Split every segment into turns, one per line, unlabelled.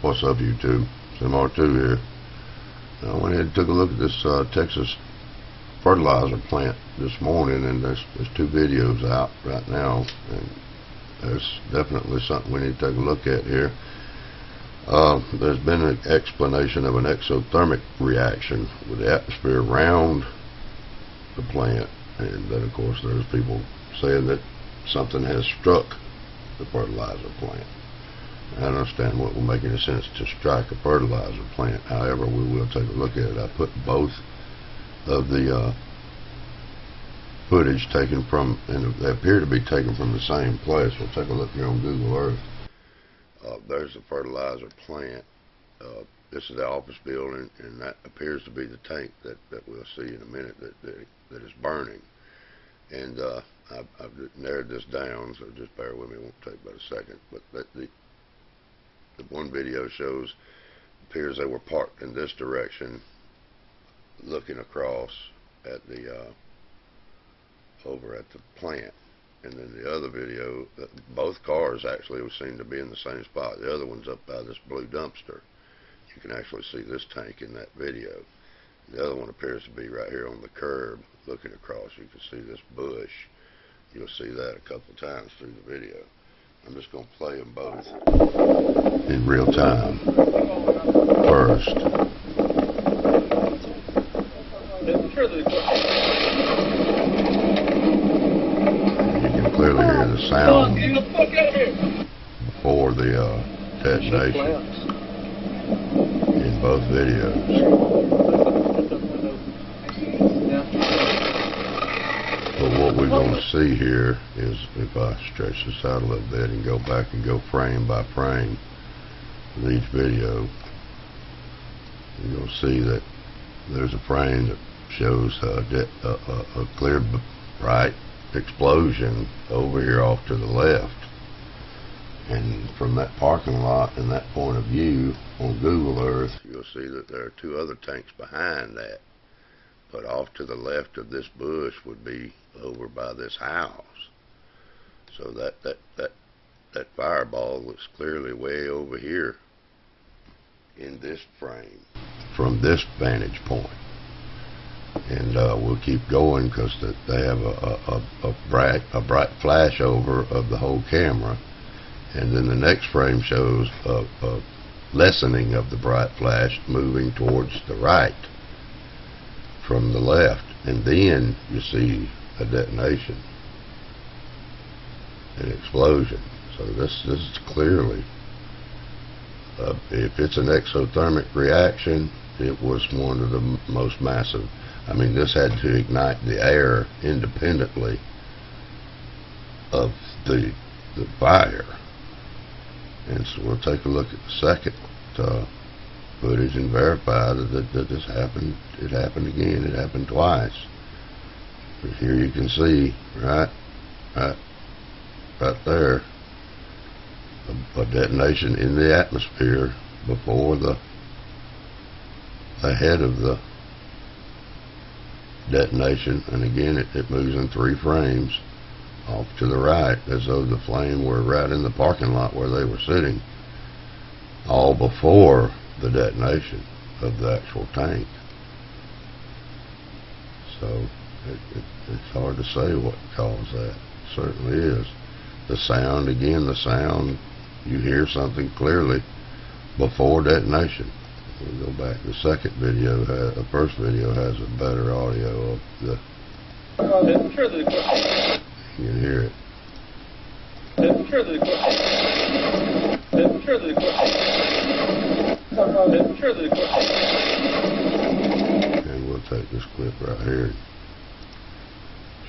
What's up, YouTube? MR2 here. I went ahead and took a look at this Texas fertilizer plant this morning, and there's two videos out right now, and there's definitely something we need to take a look at here. There's been an explanation of an exothermic reaction with the atmosphere around the plant, and then of course there's people saying that something has struck the fertilizer plant. I don't understand what will make any sense to strike a fertilizer plant. However, we will take a look at it. I put both of the footage taken from, and they appear to be taken from the same place. We'll take a look here on Google Earth. There's the fertilizer plant. This is the office building, and that appears to be the tank that we'll see in a minute that is burning. And I've narrowed this down, so just bear with me. It won't take but a second. But the one video shows, appears they were parked in this direction, looking across at the over at the plant. And then the other video, both cars actually seem to be in the same spot. The other one's up by this blue dumpster. You can actually see this tank in that video. The other one appears to be right here on the curb, looking across. You can see this bush. You'll see that a couple times through the video. I'm just going to play them both in real time. First, you can clearly hear the sound before the detonation in both videos. But what we're going to see here is, if I stretch this out a little bit and go back and go frame by frame with each video, you're going to see that there's a frame that shows a clear bright explosion over here off to the left. And from that parking lot and that point of view on Google Earth, you'll see that there are two other tanks behind that. But off to the left of this bush would be over by this house. So that fireball looks clearly way over here in this frame from this vantage point. And we'll keep going because they have a bright flash over of the whole camera. And then the next frame shows a lessening of the bright flash moving towards the right from the left, and then you see a detonation, an explosion. So this is clearly, if it's an exothermic reaction, it was one of the most massive. I mean, this had to ignite the air independently of the fire. And so we'll take a look at the second footage and verify that this happened. It happened again. It happened twice. But here you can see right there a detonation in the atmosphere before the head of the detonation, and again it moves in 3 frames off to the right, as though the flame were right in the parking lot where they were sitting, all before the detonation of the actual tank. So it's hard to say what caused that. It certainly is. The sound, again, you hear something clearly before detonation. We'll go back. The second video, the first video has a better audio of the. You can hear it. And we'll take this clip right here and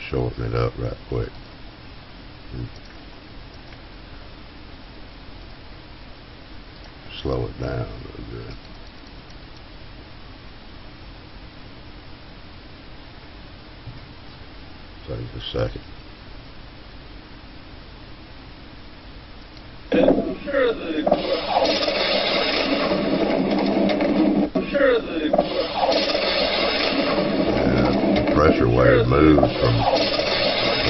shorten it up right quick. Slow it down a little bit. Take a second. The pressure wave moves from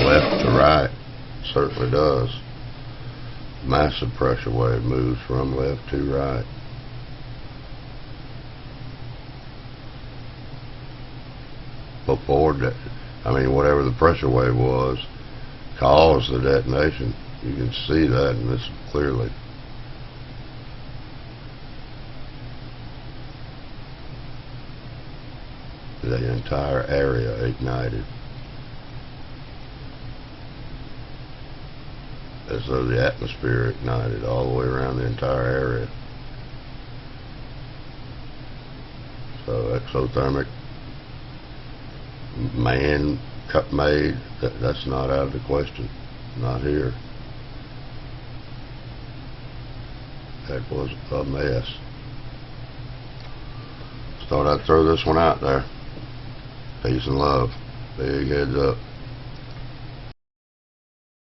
left to right. Certainly does. Massive pressure wave moves from left to right. before that. I mean, whatever the pressure wave was caused the detonation. You can see that in this clearly. The entire area ignited, as though the atmosphere ignited all the way around the entire area. So exothermic, man-made, that's not out of the question. Not here. That was a mess. Just thought I'd throw this one out there. Peace and love. Big heads up.